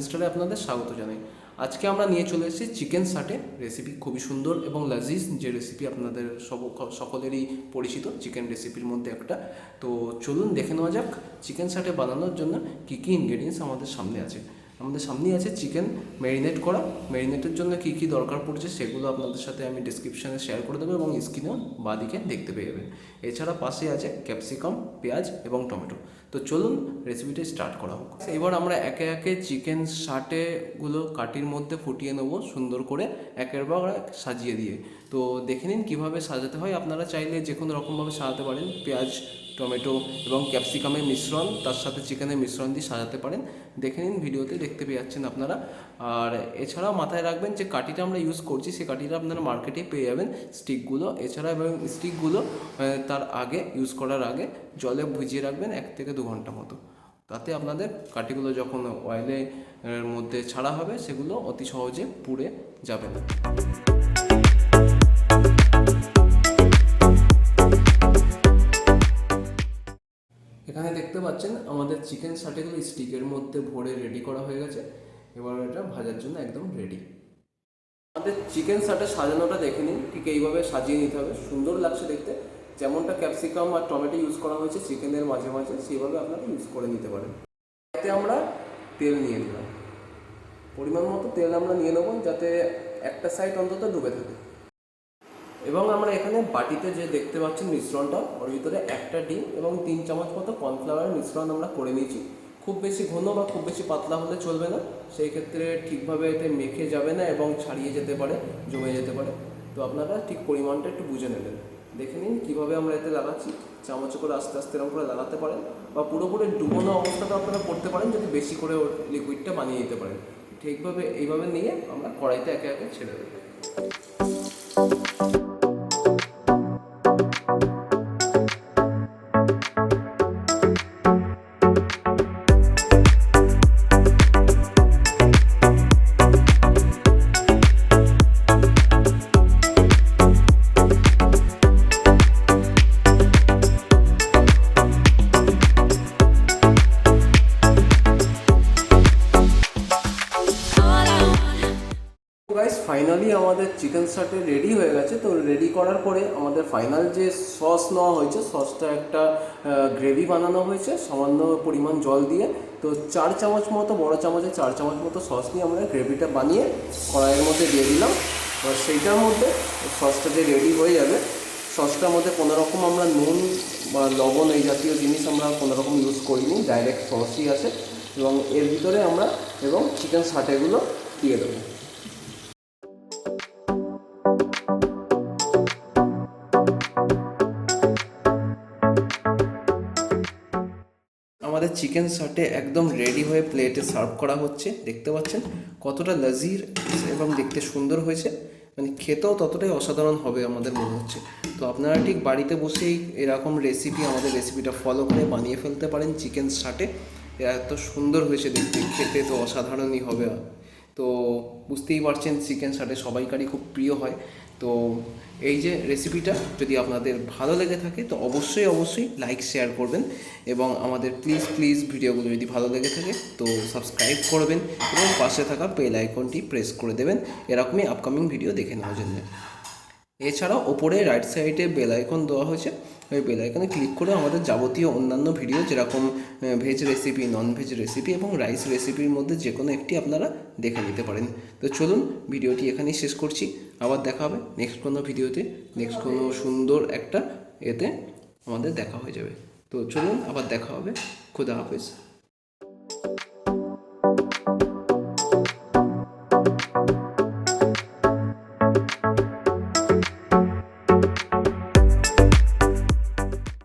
স্টারে আপনাদের স্বাগত জানাই। আজকে আমরা নিয়ে চলে এসেছি চিকেন সাটে রেসিপি, খুবই সুন্দর এবং লাজিজ যে রেসিপি আপনাদের সকলেরই পরিচিত চিকেন রেসিপির মধ্যে একটা। তো চলুন দেখে নেওয়া যাক চিকেন সাটে বানানোর জন্য কী কী ইনগ্রেডিয়েন্টস আমাদের সামনে আছে। আমাদের সামনেই আছে চিকেন ম্যারিনেট করা। ম্যারিনেটের জন্য কী কী দরকার পড়ছে সেগুলো আপনাদের সাথে আমি ডিসক্রিপশানে শেয়ার করে দেবো এবং স্ক্রিনেও বাঁদিকে দেখতে পেয়ে যাবেন। এছাড়া পাশে আছে ক্যাপসিকাম, পেঁয়াজ এবং টমেটো। তো চলুন রেসিপিটা স্টার্ট করা হোক। এবার আমরা একে একে চিকেন সাটেগুলো কাঠির মধ্যে ফুটিয়ে নেবো সুন্দর করে, একের পর এক সাজিয়ে দিয়ে। তো দেখে নিন কীভাবে সাজাতে হয়। আপনারা চাইলে যে কোনো রকমভাবে সাজাতে পারেন। পেঁয়াজ, টমেটো এবং ক্যাপসিকামের মিশ্রণ, তার সাথে চিকেনের মিশ্রণ দিয়ে সাজাতে পারেন। দেখে নিন, ভিডিওতে দেখতে পেয়ে যাচ্ছেন আপনারা। আর এছাড়াও মাথায় রাখবেন যে কাঠিটা আমরা ইউজ করছি সেই কাঠিটা আপনারা মার্কেটে পেয়ে যাবেন স্টিকগুলো। এছাড়া এবং স্টিকগুলো তার আগে ইউজ করার আগে জলে ভিজিয়ে রাখবেন 1 থেকে 2 ঘন্টা মতো। তাতে আপনাদের কাঠিগুলো যখন অয়েলের মধ্যে ছাড়া হবে সেগুলো অতি সহজে পুড়ে যাবে না। এখানে দেখতে পাচ্ছেন আমাদের চিকেন সাটেগুলো স্টিকের মধ্যে ভরে রেডি করা হয়ে গেছে। এবার এটা ভাজার জন্য একদম রেডি। আমাদের চিকেন সাটে সাজানোটা দেখে নিন, ঠিক এইভাবে সাজিয়ে নিতে হবে। সুন্দর লাগছে দেখতে, যেমনটা ক্যাপসিকাম আর টমেটো ইউজ করা হয়েছে চিকেনের মাঝে মাঝে, সেইভাবে আপনারা ইউজ করে নিতে পারেন। এতে আমরা তেল নিয়ে নিলাম, পরিমাণ মতো তেল আমরা নিয়ে নেব যাতে একটা সাইড অন্তত ডুবে থাকে। এবং আমরা এখানে বাটিতে যে দেখতে পাচ্ছেন মিশ্রণটা, ওর ভিতরে একটা ডিম এবং 3 চামচ মতো কর্নফ্লাওয়ারের মিশ্রণ আমরা করে নিয়েছি। খুব বেশি ঘন বা খুব বেশি পাতলা হলে চলবে না, সেই ক্ষেত্রে ঠিকভাবে এতে মেখে যাবে না এবং ছাড়িয়ে যেতে পারে, জমে যেতে পারে। তো আপনারা ঠিক পরিমাণটা একটু বুঝে নেবেন। দেখে নিন কীভাবে আমরা এতে লাগাচ্ছি। চামচ করে আস্তে আস্তে এরকম করে লাগাতে পারেন, বা পুরোপুরি ডুবোনো অবস্থাটা আপনারা করতে পারেন যদি বেশি করে লিকুইডটা বানিয়ে দিতে পারেন। ঠিকভাবে এইভাবে নিয়ে আমরা কড়াইতে একে একে ছেড়ে দেবো। ফাইনালি আমাদের চিকেন সাটে রেডি হয়ে গেছে। তো রেডি করার পরে আমাদের ফাইনাল যে সস নেওয়া হয়েছে, সসটা একটা গ্রেভি বানানো হয়েছে সামান্য পরিমাণ জল দিয়ে। তো 4 চামচ মতো, বড় চামচে 4 চামচ মতো সস নিয়ে আমরা গ্রেভিটা বানিয়ে কড়াইয়ের মধ্যে দিয়ে দিলাম। এবার সেইটার মধ্যে সসটা যে রেডি হয়ে যাবে, সসটার মধ্যে কোনোরকম আমরা নুন বা লবণ এই জাতীয় জিনিস আমরা কোনোরকম ইউজ করিনি, ডাইরেক্ট সসই আছে। এবং এর ভিতরে আমরা এবং চিকেন সাটেগুলো দিয়ে দেবো। আমাদের চিকেন সাটে একদম রেডি হয়ে প্লেটে সার্ভ করা হচ্ছে। দেখতে পাচ্ছেন কতটা লাজির এবং দেখতে সুন্দর হয়েছে, মানে খেতেও ততটাই অসাধারণ হবে আমাদের মনে হচ্ছে। তো আপনারা ঠিক বাড়িতে বসেই এরকম রেসিপি, আমাদের রেসিপিটা ফলো করে বানিয়ে ফেলতে পারেন চিকেন সাটে। এত সুন্দর হয়েছে দেখতে, খেতে তো অসাধারণই হবে। তো বুঝতেই পারছেন চিকেন সাটে সবাইকারই খুব প্রিয় হয়। তো এই যে রেসিপিটা যদি আপনাদের ভালো লেগে থাকে তো অবশ্যই লাইক শেয়ার করবেন, এবং আমাদের প্লিজ ভিডিওগুলো যদি ভালো লেগে থাকে তো সাবস্ক্রাইব করবেন এবং পাশে থাকা বেল আইকনটি প্রেস করে দেবেন এরকমই আপকামিং ভিডিও দেখে নেওয়ার জন্য। এছাড়াও ওপরে রাইট সাইডে বেল আইকন দেওয়া হয়েছে, ওই বেল আইকনে ক্লিক করে আমাদের যাবতীয় অন্যান্য ভিডিও যেরকম veg recipe, non veg recipe এবং রাইস রেসিপির মধ্যে যে কোনো একটি আপনারা দেখে নিতে পারেন। তো চলুন ভিডিওটি এখানেই শেষ করছি। আবার দেখা হবে নেক্সট কোনো ভিডিওতে, নেক্সট কোনো সুন্দর একটা এতে আমাদের দেখা হয়ে যাবে। তো চলুন আবার দেখা হবে। খুদা হাফেজ।